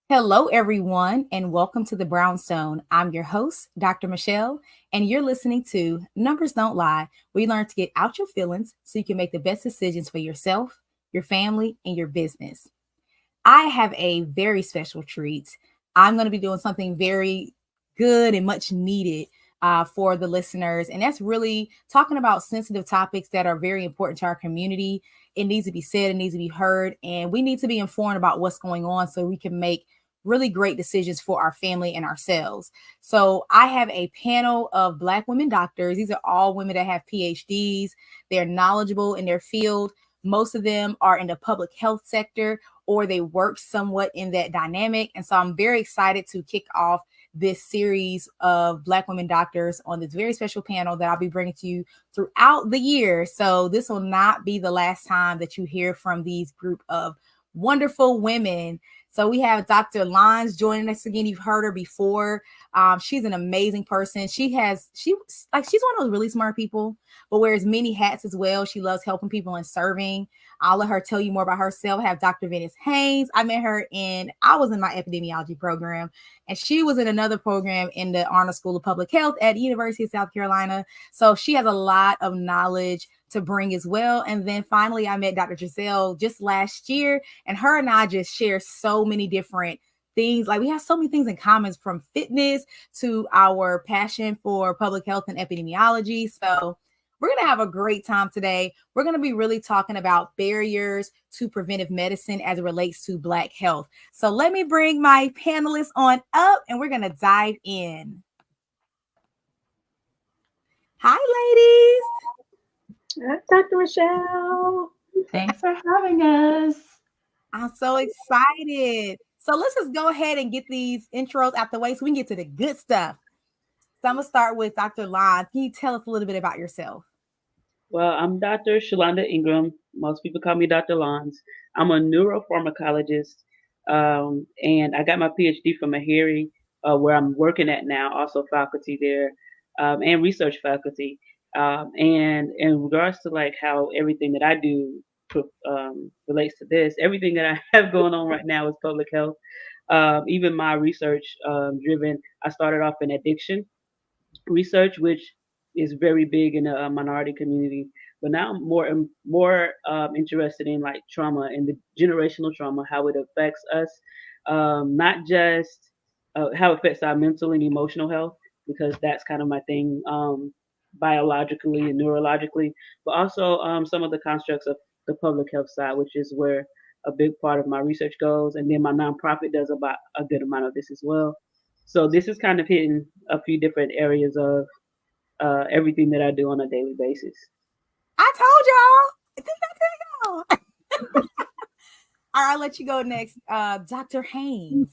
Hello, everyone, and welcome to the Brownstone. I'm your host, Dr. Michele, and you're listening to Numbers Don't Lie, where you learn to get out your feelings so you can make the best decisions for yourself, your family, and your business. I have a very special treat. I'm going to be doing something very good and much needed for the listeners. And that's really talking about sensitive topics that are very important to our community. It needs to be said, it needs to be heard, and we need to be informed about what's going on so we can make really great decisions for our family and ourselves. So, I have a panel of Black women doctors. These are all women that have PhDs, they're knowledgeable in their field. Most of them are in the public health sector or they work somewhat in that dynamic. And so I'm very excited to kick off this series of Black women doctors on this very special panel that I'll be bringing to you throughout the year. So this will not be the last time that you hear from these group of wonderful women. So we have Dr. Lons joining us again. You've heard her before. She's an amazing person. She's one of those really smart people, but wears many hats as well. She loves helping people and serving. I'll let her tell you more about herself. I have Dr. Venice Haynes. I was in my epidemiology program, and she was in another program in the Arnold School of Public Health at the University of South Carolina. So she has a lot of knowledge to bring as well. And then finally, I met Dr. Jasel just last year, and her and I just share so many different things. Like we have so many things in common, from fitness to our passion for public health and epidemiology. So we're going to have a great time today. We're going to be really talking about barriers to preventive medicine as it relates to Black health. So let me bring my panelists on up and we're going to dive in. Hi, ladies. Hi, Dr. Michele. Thanks for having us. I'm so excited. So let's just go ahead and get these intros out the way so we can get to the good stuff. So I'm going to start with Dr. Lon. Can you tell us a little bit about yourself? Well, I'm Dr. Shalonda Ingram. Most people call me Dr. Lons. I'm a neuropharmacologist, and I got my PhD from Meharry, where I'm working at now, also faculty there, and research faculty. And in regards to like how everything that I do relates to this, everything that I have going on right now is public health. Even my research driven, I started off in addiction research, which is very big in the minority community. But now I'm more interested in like trauma and the generational trauma, how it affects us, not just how it affects our mental and emotional health, because that's kind of my thing, biologically and neurologically, but also some of the constructs of the public health side, which is where a big part of my research goes. And then my nonprofit does about a good amount of this as well. So this is kind of hitting a few different areas of everything that I do on a daily basis. I told y'all. Didn't I tell y'all? All right, I'll let you go next. Dr. Haynes.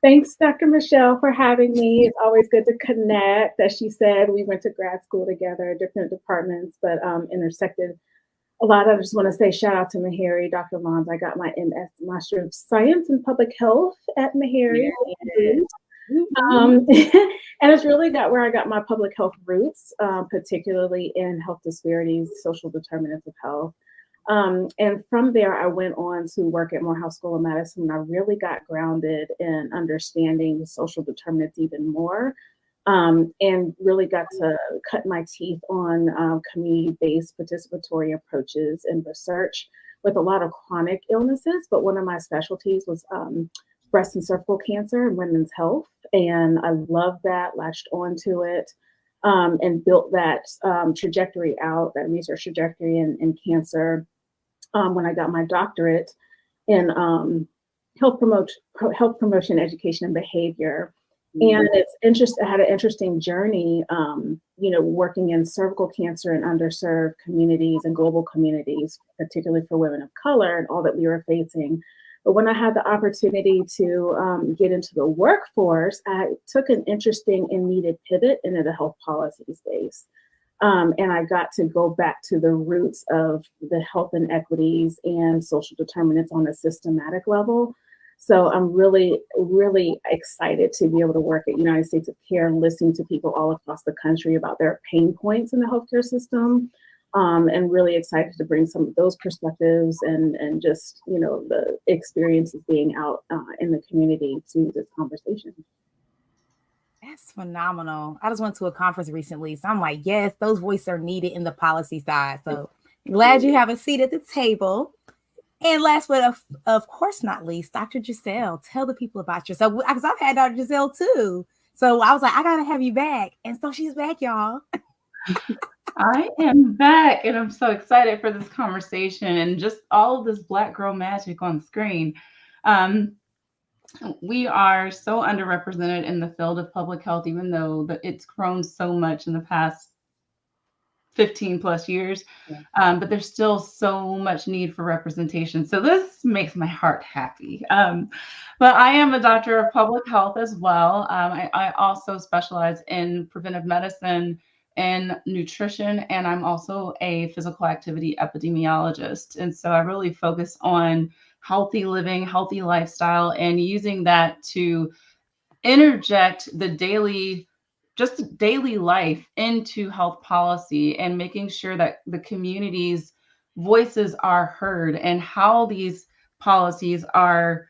Thanks, Dr. Michele, for having me. It's always good to connect. As she said, we went to grad school together, different departments, but intersected a lot. I just want to say shout out to Meharry, Dr. Lons. I got my MS, Master of Science in Public Health at Meharry. Yeah. And it's really where I got my public health roots, particularly in health disparities, social determinants of health. And from there, I went on to work at Morehouse School of Medicine. I really got grounded in understanding social determinants even more, and really got to cut my teeth on community-based participatory approaches in research with a lot of chronic illnesses. But one of my specialties was breast and cervical cancer and women's health. And I loved that, latched onto it, and built that trajectory out, that research trajectory in cancer. When I got my doctorate in health promotion, education, and behavior. And it's interesting. I had an interesting journey, working in cervical cancer and underserved communities and global communities, particularly for women of color and all that we were facing. But when I had the opportunity to get into the workforce, I took an interesting and needed pivot into the health policy space. And I got to go back to the roots of the health inequities and social determinants on a systematic level. So I'm really, really excited to be able to work at United States of Care and listening to people all across the country about their pain points in the healthcare system, and really excited to bring some of those perspectives and just, the experiences being out in the community to this conversation. That's phenomenal. I just went to a conference recently, so I'm like, yes, those voices are needed in the policy side. So glad you have a seat at the table. And last but of course not least, Dr. Jasel, tell the people about yourself. Because I've had Dr. Jasel too. So I was like, I gotta have you back. And so she's back, y'all. I am back, and I'm so excited for this conversation and just all of this Black girl magic on screen. Um, we are so underrepresented in the field of public health, even though it's grown so much in the past 15 plus years. But there's still so much need for representation. So this makes my heart happy. But I am a doctor of public health as well. I also specialize in preventive medicine and nutrition, and I'm also a physical activity epidemiologist. And so I really focus on healthy living, healthy lifestyle, and using that to interject the daily life into health policy and making sure that the community's voices are heard and how these policies are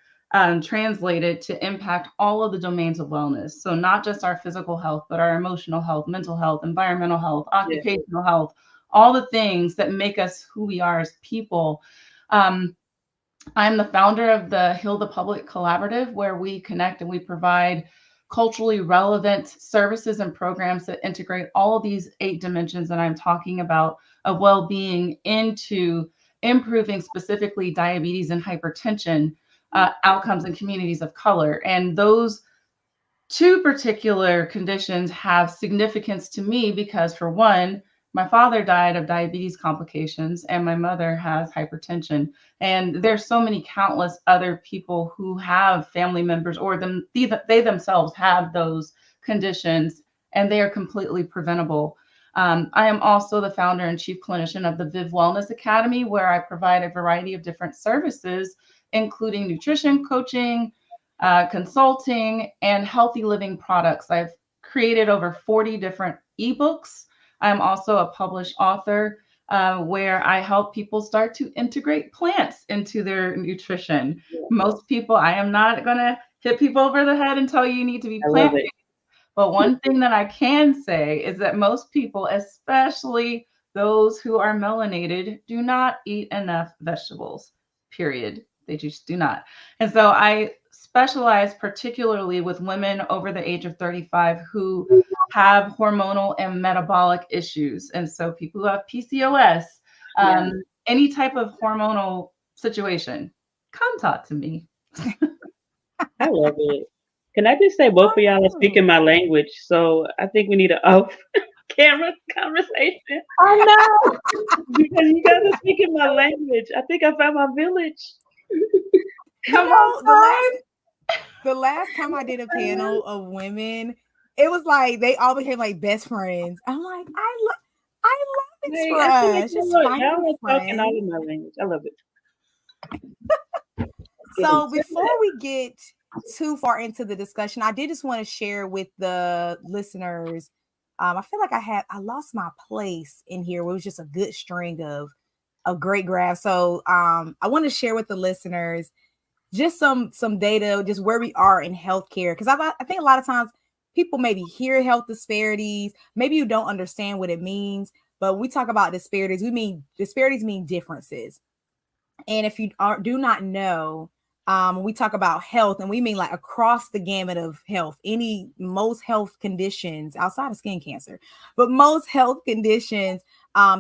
translated to impact all of the domains of wellness. So not just our physical health, but our emotional health, mental health, environmental health, occupational health, all the things that make us who we are as people. I'm the founder of the Heal the Public Collaborative, where we connect and we provide culturally relevant services and programs that integrate all of these 8 dimensions that I'm talking about of well-being into improving specifically diabetes and hypertension outcomes in communities of color. And those 2 particular conditions have significance to me because, for one, my father died of diabetes complications and my mother has hypertension. And there's so many countless other people who have family members or they themselves have those conditions, and they are completely preventable. I am also the founder and chief clinician of the Viv Wellness Academy, where I provide a variety of different services, including nutrition coaching, consulting, and healthy living products. I've created over 40 different ebooks. I'm also a published author where I help people start to integrate plants into their nutrition. Most people, I am not going to hit people over the head and tell you need to be plant-based. But one thing that I can say is that most people, especially those who are melanated, do not eat enough vegetables, period. They just do not. And so I specialize particularly with women over the age of 35 who have hormonal and metabolic issues. And so people who have PCOS, any type of hormonal situation, come talk to me. I love it. Can I just say both of y'all are speaking my language, so I think we need an off-camera conversation. I know. Because you guys are speaking my language. I think I found my village. Come on, the last time I did a panel of women, it was like they all became like best friends. I'm like, I love it for us. Just y'all find are your talking all friends. in my language. I love it. So before we get too far into the discussion, I did just want to share with the listeners. I feel like I lost my place in here. It was just a good string of great graphs. So I want to share with the listeners just some data, just where we are in healthcare. Because I think a lot of times people maybe hear health disparities, maybe you don't understand what it means. But when we talk about disparities, disparities mean differences. And if you do not know, when we talk about health, and we mean like across the gamut of health, most health conditions outside of skin cancer, but most health conditions,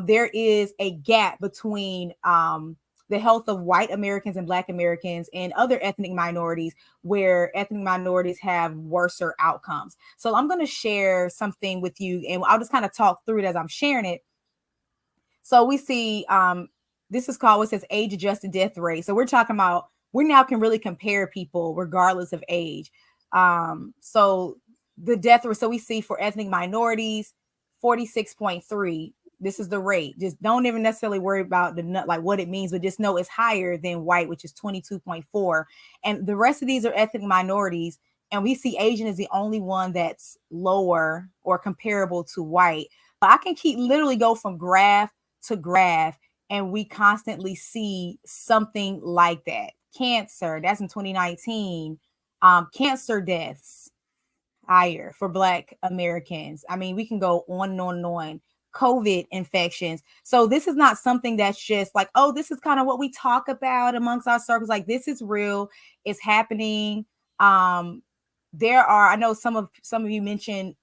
there is a gap between the health of white Americans and Black Americans and other ethnic minorities, where ethnic minorities have worser outcomes. So I'm going to share something with you, and I'll just kind of talk through it as I'm sharing it. So we see this is called, it says age adjusted death rate. So we're talking about, we now can really compare people regardless of age. So the death rate, so we see for ethnic minorities, 46.3. This is the rate. Just don't even necessarily worry about like what it means, but just know it's higher than white, which is 22.4. And the rest of these are ethnic minorities. And we see Asian is the only one that's lower or comparable to white. But I can literally go from graph to graph, and we constantly see something like that. Cancer, that's in 2019. Cancer deaths higher for Black Americans. I mean, we can go on and on and on. COVID infections. So this is not something that's just like, oh, this is kind of what we talk about amongst our circles. Like, this is real. It's happening. There are, I know some of you mentioned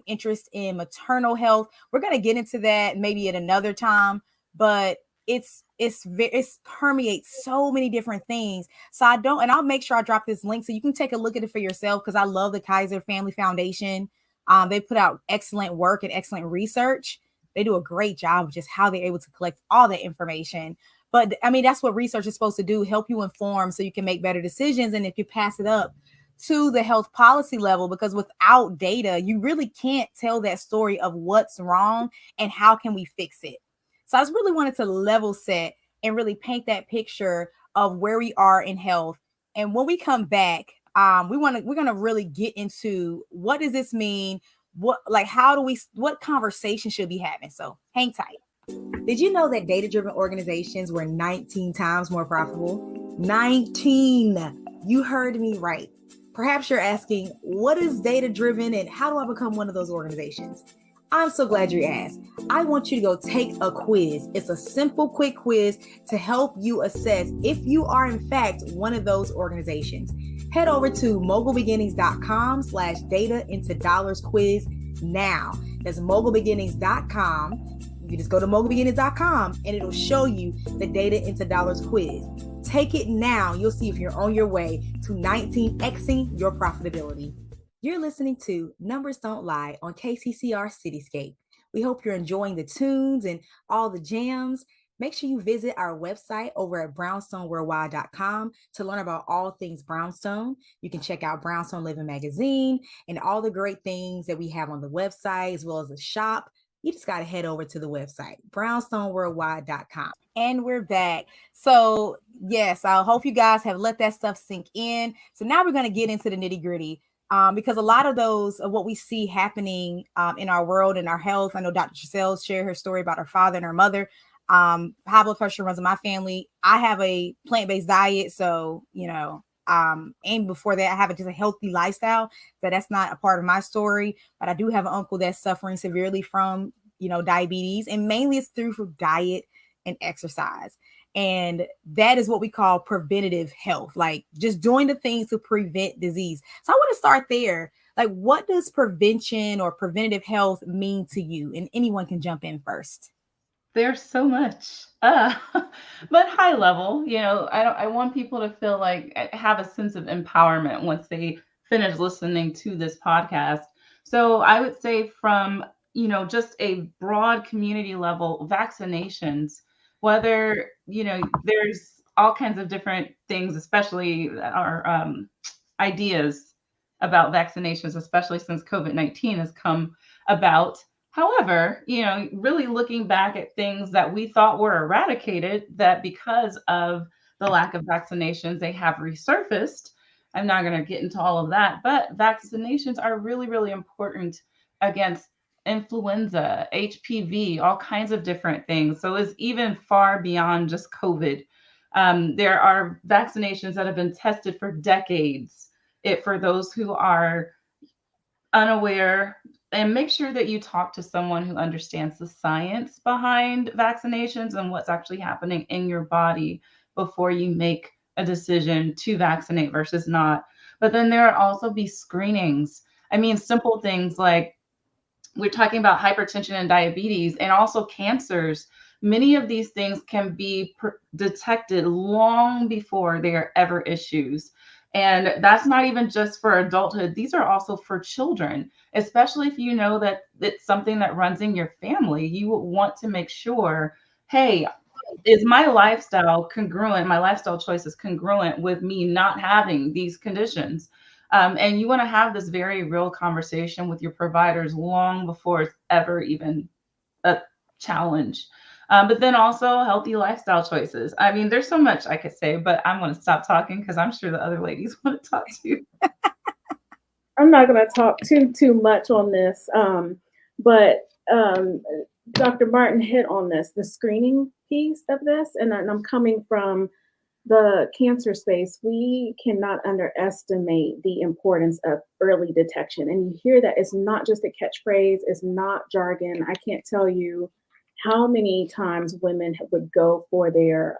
interest in maternal health. We're going to get into that maybe at another time, but it's permeates so many different things. So and I'll make sure I drop this link so you can take a look at it for yourself, because I love the Kaiser Family Foundation. They put out excellent work and excellent research. They do a great job of just how they're able to collect all that information. But I mean, that's what research is supposed to do, help you inform so you can make better decisions. And if you pass it up to the health policy level, because without data, you really can't tell that story of what's wrong and how can we fix it. So I just really wanted to level set and really paint that picture of where we are in health. And when we come back, we're going to really get into what does this mean? What conversation should we be having? So hang tight. Did you know that data-driven organizations were 19 times more profitable? 19. You heard me right. Perhaps you're asking, what is data-driven and how do I become one of those organizations? I'm so glad you asked. I want you to go take a quiz. It's a simple, quick quiz to help you assess if you are in fact one of those organizations. Head over to mogulbeginnings.com/data into dollars quiz now. That's mogulbeginnings.com. You can just go to mogulbeginnings.com and it'll show you the data into dollars quiz. Take it now. You'll see if you're on your way to 19xing your profitability. You're listening to Numbers Don't Lie on KCCR Cityscape. We hope you're enjoying the tunes and all the jams. Make sure you visit our website over at brownstoneworldwide.com to learn about all things Brownstone. You can check out Brownstone Living Magazine and all the great things that we have on the website, as well as the shop. You just got to head over to the website, brownstoneworldwide.com. And we're back. So yes, I hope you guys have let that stuff sink in. So now we're going to get into the nitty gritty. Because a lot of those of what we see happening in our world and our health. I know Dr. Jasel shared her story about her father and her mother. High blood pressure runs in my family. I have a plant-based diet, so and before that, I have just a healthy lifestyle. So that's not a part of my story. But I do have an uncle that's suffering severely from diabetes, and mainly it's through diet and exercise. And that is what we call preventative health, like just doing the things to prevent disease. So I want to start there. Like, what does prevention or preventative health mean to you? And anyone can jump in first. There's so much, but high level, I want people to feel like have a sense of empowerment once they finish listening to this podcast. So I would say from, just a broad community level, vaccinations, whether, there's all kinds of different things, especially our ideas about vaccinations, especially since COVID-19 has come about. However, really looking back at things that we thought were eradicated, that because of the lack of vaccinations, they have resurfaced. I'm not going to get into all of that, but vaccinations are really, really important against influenza, HPV, all kinds of different things. So it's even far beyond just COVID. There are vaccinations that have been tested for decades. For those who are unaware, and make sure that you talk to someone who understands the science behind vaccinations and what's actually happening in your body before you make a decision to vaccinate versus not. But then there will also be screenings. I mean, simple things like we're talking about hypertension and diabetes and also cancers. Many of these things can be detected long before they are ever issues. And that's not even just for adulthood. These are also for children, especially if you know that it's something that runs in your family. You want to make sure, hey, is my lifestyle congruent? My lifestyle choices congruent with me not having these conditions? And you want to have this very real conversation with your providers long before it's ever even a challenge. But then also healthy lifestyle choices. I mean, there's so much I could say, but I'm going to stop talking because I'm sure the other ladies want to talk too. I'm not going to talk too much on this, but Dr. Martin hit on this, the screening piece of this, and I'm coming from the cancer space. We cannot underestimate the importance of early detection. And you hear that it's not just a catchphrase, it's not jargon. I can't tell you how many times women would go for their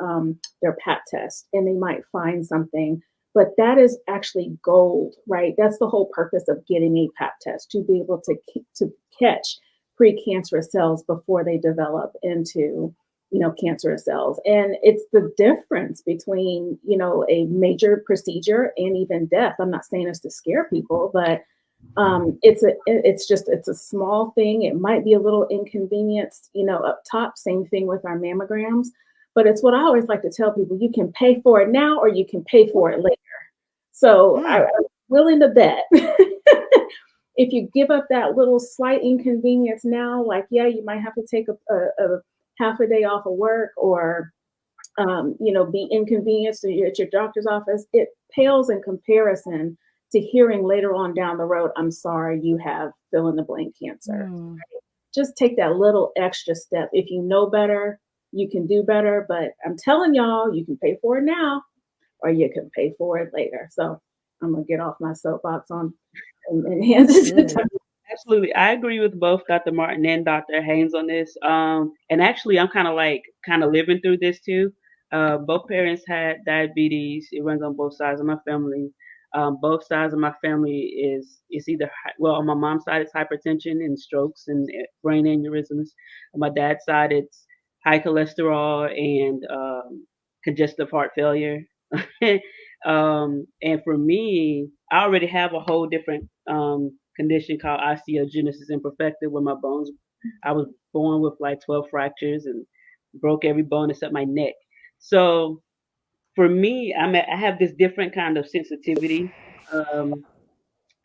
pap test and they might find something, but that is actually gold, right? That's the whole purpose of getting a pap test, to be able to catch precancerous cells before they develop into cancerous cells. And it's the difference between a major procedure and even death. I'm not saying this to scare people, but it's a small thing. It might be a little inconvenience, up top. Same thing with our mammograms, but it's what I always like to tell people: you can pay for it now, or you can pay for it later. So I'm willing to bet if you give up that little slight inconvenience now, like, yeah, you might have to take a half a day off of work, or be inconvenienced at your doctor's office. It pales in comparison to hearing later on down the road, I'm sorry, you have fill in the blank cancer. Just take that little extra step. If you know better, you can do better. But I'm telling y'all, you can pay for it now, or you can pay for it later. So I'm gonna get off my soapbox on and hands it to Dr. Absolutely. I agree with both Dr. Martin and Dr. Haynes on this. And actually, I'm kind of living through this too. Both parents had diabetes. It runs on both sides of my family. Both sides of my family is either well, on my mom's side it's hypertension and strokes and brain aneurysms. On my dad's side it's high cholesterol and congestive heart failure. And for me, I already have a whole different condition called osteogenesis imperfecta, where my bones, I was born with like 12 fractures and broke every bone except my neck. So for me, I have this different kind of sensitivity. Um,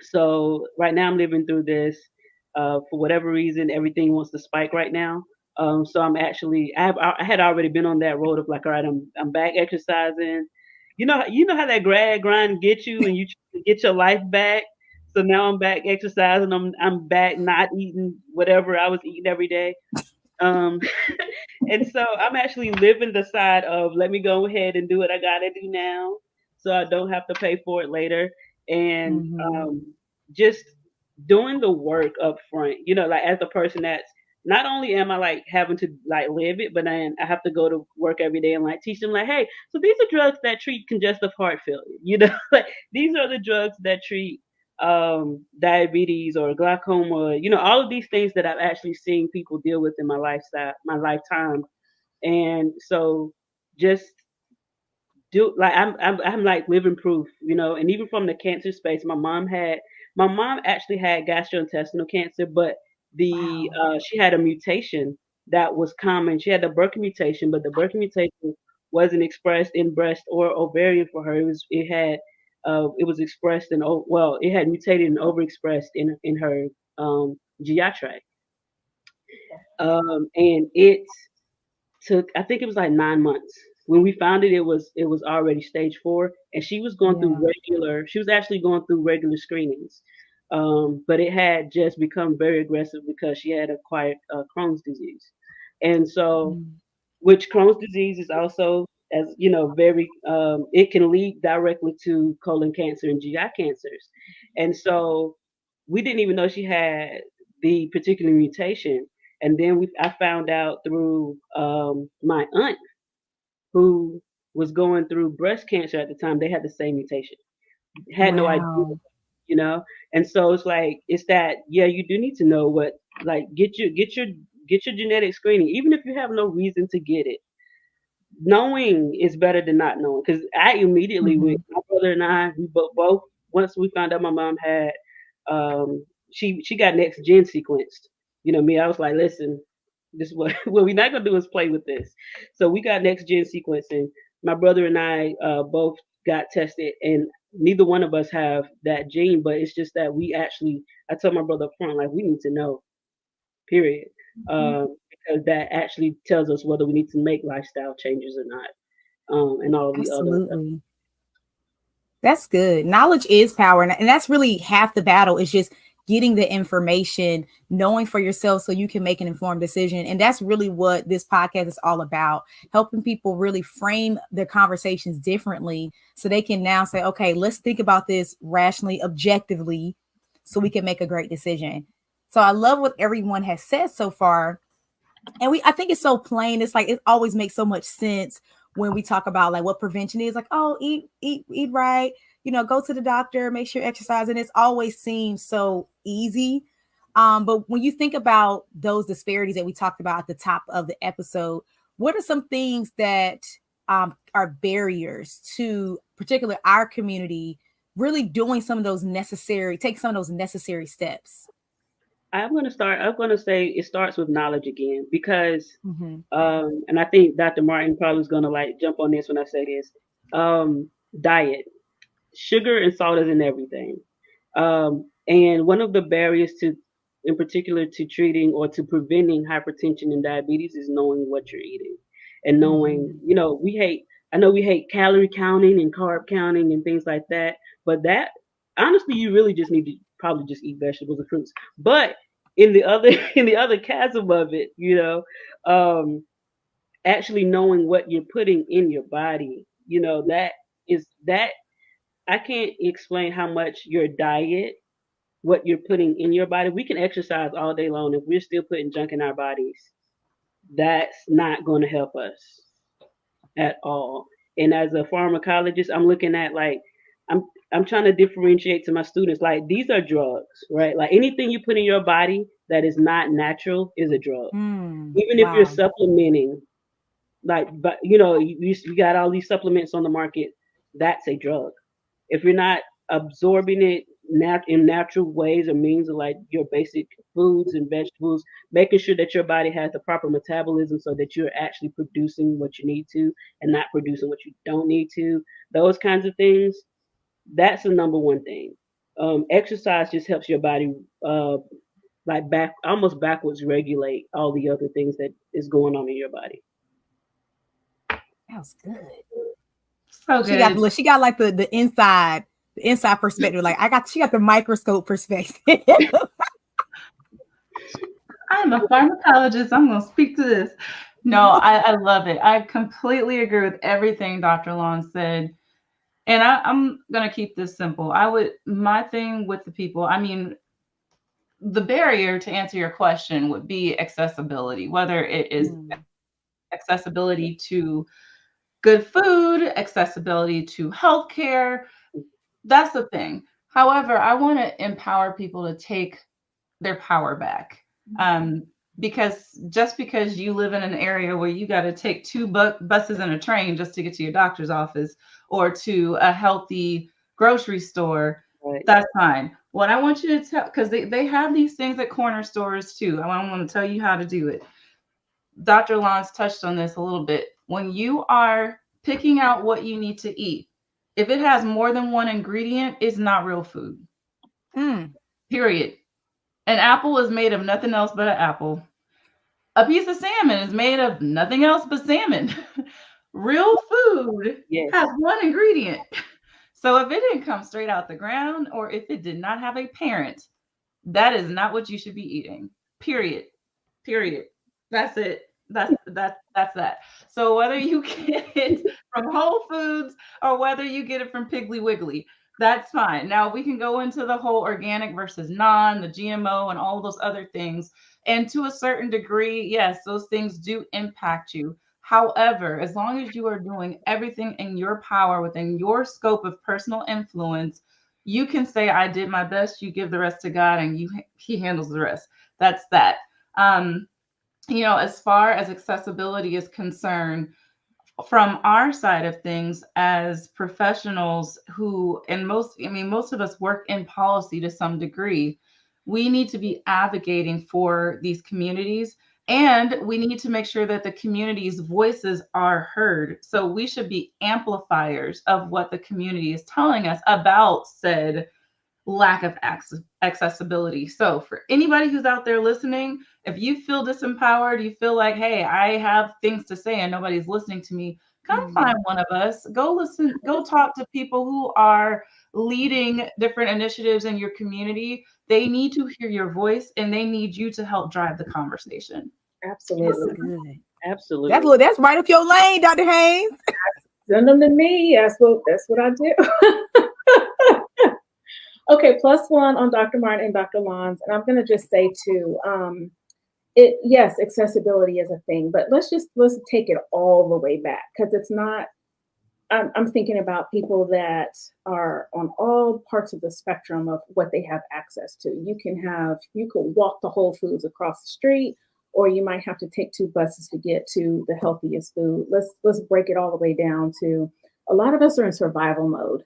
so right now I'm living through this. For whatever reason, everything wants to spike right now. So I had already been on that road of like, all right, I'm back exercising. You know how that grind gets you and you try to get your life back. So now I'm back exercising. I'm back not eating whatever I was eating every day. Um, and so I'm actually living the side of let me go ahead and do what I gotta do now, so I don't have to pay for it later, and just doing the work up front. Like as a person that's not only am I like having to like live it, but then I have to go to work every day and like teach them like, hey, so these are drugs that treat congestive heart failure. Like these are the drugs that treat diabetes or glaucoma, all of these things that I've actually seen people deal with in my lifetime. And so just do like I'm like living proof, and even from the cancer space, my mom actually had gastrointestinal cancer, but the Wow. she had a mutation that was common. She had the BRCA mutation, but the BRCA mutation wasn't expressed in breast or ovarian for her. It was expressed in it had mutated and overexpressed in her GI tract. And it took, I think it was like 9 months. When we found it, it was already stage 4, and Yeah. she was actually going through regular screenings. But it had just become very aggressive because she had acquired Crohn's disease. And so, Mm. which Crohn's disease is also, as you know, very it can lead directly to colon cancer and GI cancers. And so we didn't even know she had the particular mutation. And then I found out through my aunt, who was going through breast cancer at the time. They had the same mutation. Had no idea, Wow. you know. And so it's that, yeah, you do need to know what, like, get your genetic screening, even if you have no reason to get it. Knowing is better than not knowing. Because I immediately, with Hmm. my brother and I, we both, once we found out my mom had, she got next gen sequenced. Me, I was like, listen, this is what what we're not gonna do is play with this. So we got next gen sequencing. My brother and I both got tested, and neither one of us have that gene. But it's just that I told my brother up front, like, we need to know, period. Because that actually tells us whether we need to make lifestyle changes or not, and all the other. Absolutely. That's good. Knowledge is power. And that's really half the battle, is just getting the information, knowing for yourself so you can make an informed decision. And that's really what this podcast is all about, helping people really frame their conversations differently so they can now say, okay, let's think about this rationally, objectively, so we can make a great decision. So I love what everyone has said so far. And I think it's so plain. It's like it always makes so much sense when we talk about like what prevention is. Like, oh, eat right, go to the doctor, make sure you exercise. And it's always seems so easy. But when you think about those disparities that we talked about at the top of the episode, what are some things that are barriers to particularly our community really doing take some of those necessary steps? I'm going to start. I'm going to say it starts with knowledge again because, Mm-hmm. and I think Dr. Martin probably is going to like jump on this when I say this. Diet, sugar and salt is in everything. And one of the barriers to, in particular, to treating or to preventing hypertension and diabetes is knowing what you're eating and knowing, Mm-hmm. I know we hate calorie counting and carb counting and things like that, but that, honestly, you really just need to probably just eat vegetables and fruits. But in the other, in the other chasm of it, actually knowing what you're putting in your body, that I can't explain how much your diet, what you're putting in your body. We can exercise all day long if we're still putting junk in our bodies. That's not going to help us at all. And as a pharmacologist, I'm looking at like I'm I'm trying to differentiate to my students like these are drugs, right? Like anything you put in your body that is not natural is a drug. Even if you're Wow. supplementing, like, but you got all these supplements on the market, that's a drug. If you're not absorbing it in natural ways or means of like your basic foods and vegetables, making sure that your body has the proper metabolism so that you're actually producing what you need to and not producing what you don't need to, those kinds of things, that's the number one thing. Exercise just helps your body like almost backwards regulate all the other things that is going on in your body. That was good. So good. She got like the inside perspective. Like she got the microscope perspective. I'm a pharmacologist. I'm going to speak to this. No, I love it. I completely agree with everything Dr. Long said. And I'm going to keep this simple. My thing with the people, I mean, the barrier to answer your question would be accessibility, whether it is Mm. accessibility to good food, accessibility to healthcare. That's the thing. However, I want to empower people to take their power back. Um, because just because you live in an area where you got to take two buses and a train just to get to your doctor's office or to a healthy grocery store, Right. that's fine. What I want you to tell, because they have these things at corner stores too. I want to tell you how to do it. Dr. Lons touched on this a little bit. When you are picking out what you need to eat, if it has more than one ingredient, it's not real food. Mm. Period. An apple is made of nothing else but an apple. A piece of salmon is made of nothing else but salmon. Real food Yes. has one ingredient. So if it didn't come straight out the ground or if it did not have a parent, that is not what you should be eating. Period. Period. That's it. That's that. So whether you get it from Whole Foods or whether you get it from Piggly Wiggly, that's fine. Now we can go into the whole organic versus non, the GMO, and all those other things. And to a certain degree, yes, those things do impact you. However, as long as you are doing everything in your power within your scope of personal influence, you can say, I did my best, you give the rest to God, and he handles the rest. That's that. Um, as far as accessibility is concerned, from our side of things as professionals most of us work in policy to some degree, we need to be advocating for these communities and we need to make sure that the community's voices are heard. So we should be amplifiers of what the community is telling us about said lack of accessibility. So for anybody who's out there listening, if you feel disempowered, you feel like, hey, I have things to say and nobody's listening to me, come find one of us. Go listen, go talk to people who are leading different initiatives in your community. They need to hear your voice and they need you to help drive the conversation. That's Absolutely. good. Absolutely. That's right up your lane, Dr. Haynes. Send them to me. That's what I do. Okay, plus one on Dr. Martin and Dr. Lons. And I'm gonna just say too, yes, accessibility is a thing, but let's take it all the way back because it's not. I'm thinking about people that are on all parts of the spectrum of what they have access to. You could walk to Whole Foods across the street, or you might have to take two buses to get to the healthiest food. Let's break it all the way down to a lot of us are in survival mode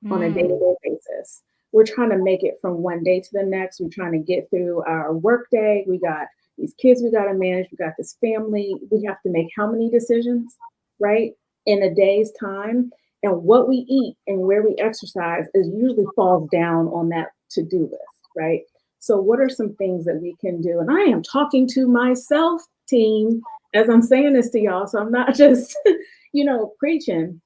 on a day-to-day basis. We're trying to make it from one day to the next. We're trying to get through our work day. We got these kids we got to manage. We got this family. We have to make how many decisions, right? In a day's time. And what we eat and where we exercise is usually falls down on that to-do list, right? So what are some things that we can do? And I am talking to myself, team, as I'm saying this to y'all. So I'm not just, preaching.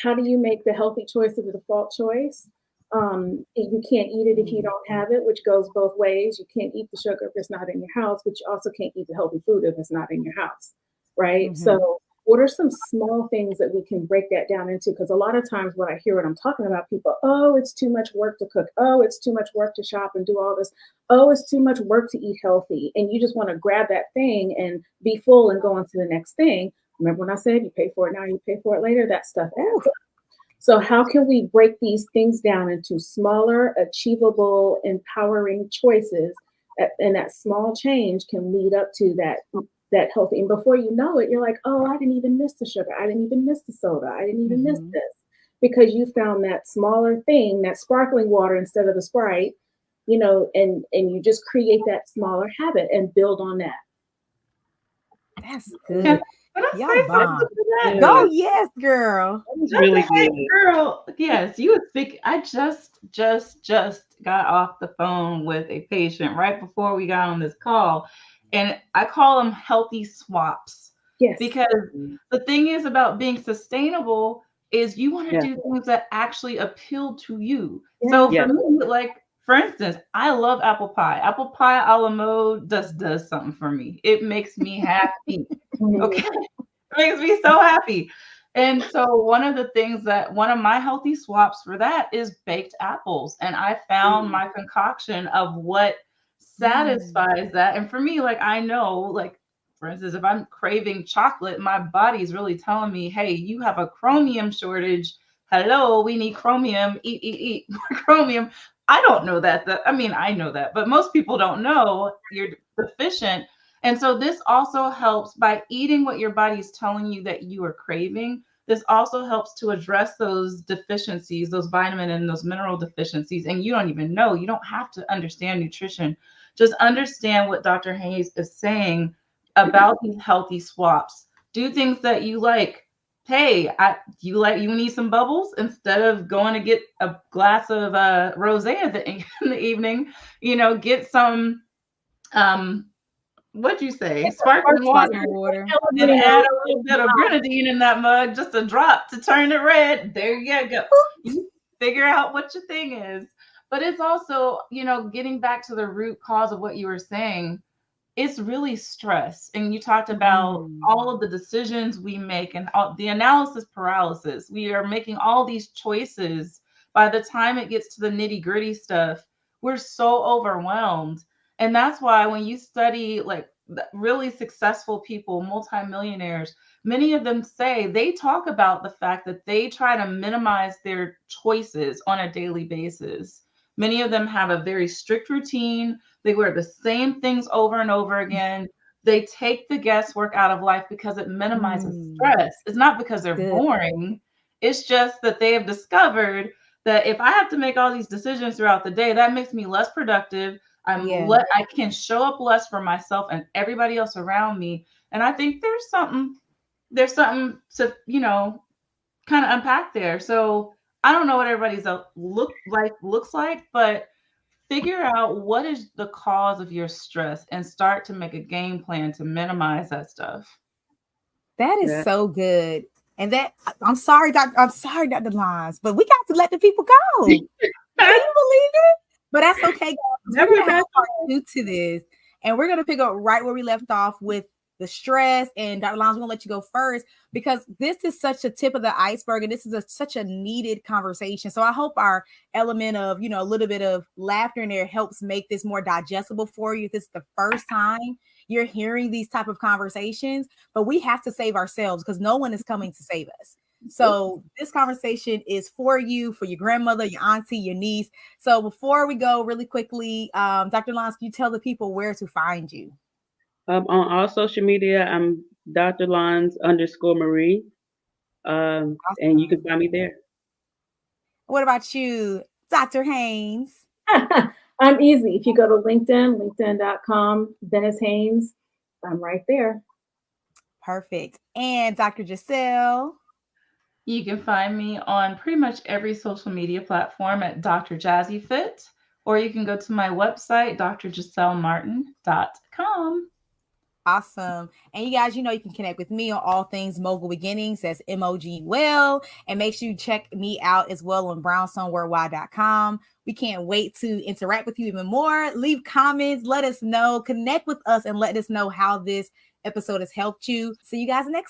How do you make the healthy choice the default choice? You can't eat it if you don't have it, which goes both ways. You can't eat the sugar if it's not in your house, but you also can't eat the healthy food if it's not in your house, right? So what are some small things that we can break that down into? Because a lot of times when I hear what I'm talking about, people, oh, it's too much work to cook. Oh, it's too much work to shop and do all this. Oh, it's too much work to eat healthy. And you just want to grab that thing and be full and go on to the next thing. Remember when I said you pay for it now, you pay for it later? That stuff adds up. So how can we break these things down into smaller, achievable, empowering choices? And that small change can lead up to that healthy. And before you know it, you're like, oh, I didn't even miss the sugar. I didn't even miss the soda. I didn't even miss this. Because you found that smaller thing, that sparkling water instead of the Sprite, and you just create that smaller habit and build on that. That's good. Can I Y'all say bomb. something to that? Go, yes, girl. That was really good. Girl, yes, you would think I just got off the phone with a patient right before we got on this call. And I call them healthy swaps. Yes. Because the thing is about being sustainable is you want to Yeah. do things that actually appeal to you. Yeah. So Yeah. for me, like for instance, I love apple pie. Apple pie a la mode does something for me. It makes me happy. Okay. It makes me so happy. And so one of the things that one of my healthy swaps for that is baked apples. And I found my concoction of what satisfies that. And for me, like I know, like for instance, if I'm craving chocolate, my body's really telling me, hey, you have a chromium shortage. Hello, we need chromium. Eat more chromium. I don't know that. I mean, I know that, but most people don't know you're deficient. And so this also helps by eating what your body is telling you that you are craving. This also helps to address those deficiencies, those vitamin and those mineral deficiencies. And you don't even know, you don't have to understand nutrition. Just understand what Dr. Hayes is saying about these healthy swaps. Do things that you like. Hey, you need some bubbles instead of going to get a glass of rosé in the evening. Get some what'd you say? Sparkling water. Water. And add a little bit of grenadine in that mug, just a drop to turn it red. There you go. You figure out what your thing is. But it's also, getting back to the root cause of what you were saying. It's really stress. And you talked about all of the decisions we make and all, the analysis paralysis. We are making all these choices. By the time it gets to the nitty gritty stuff, we're so overwhelmed. And that's why when you study like really successful people, multimillionaires, many of them say they talk about the fact that they try to minimize their choices on a daily basis. Many of them have a very strict routine. They wear the same things over and over again. They take the guesswork out of life because it minimizes stress. It's not because they're boring. It's just that they have discovered that if I have to make all these decisions throughout the day, that makes me less productive. I can show up less for myself and everybody else around me. And I think there's something to, kind of unpack there. So I don't know what everybody's looks like, but figure out what is the cause of your stress and start to make a game plan to minimize that stuff. That is so good. And that I'm sorry, Dr. Lines, but we got to let the people go. Can you believe it? But that's okay, guys. We're gonna have part 2 to this, and we're gonna pick up right where we left off with the stress. And Dr. Lines, we're gonna let you go first because this is such a tip of the iceberg, and this is such a needed conversation. So I hope our element of a little bit of laughter in there helps make this more digestible for you. If this is the first time you're hearing these type of conversations, but we have to save ourselves because no one is coming to save us. So this conversation is for you, for your grandmother, your auntie, your niece. So before we go really quickly, Dr. Lance, can you tell the people where to find you? On all social media, I'm Dr. Lons_Marie. Awesome. And you can find me there. What about you, Dr. Haynes? I'm easy. If you go to LinkedIn, linkedin.com, Dennis Haynes, I'm right there. Perfect. And Dr. Jasel? You can find me on pretty much every social media platform at Dr. Jazzy Fit, or you can go to my website, drjaselmartin.com. Awesome. And you guys, you can connect with me on all things Mogul Beginnings. That's MOG Well. And make sure you check me out as well on brownstoneworldwide.com. We can't wait to interact with you even more. Leave comments, let us know, connect with us, and let us know how this episode has helped you. See you guys next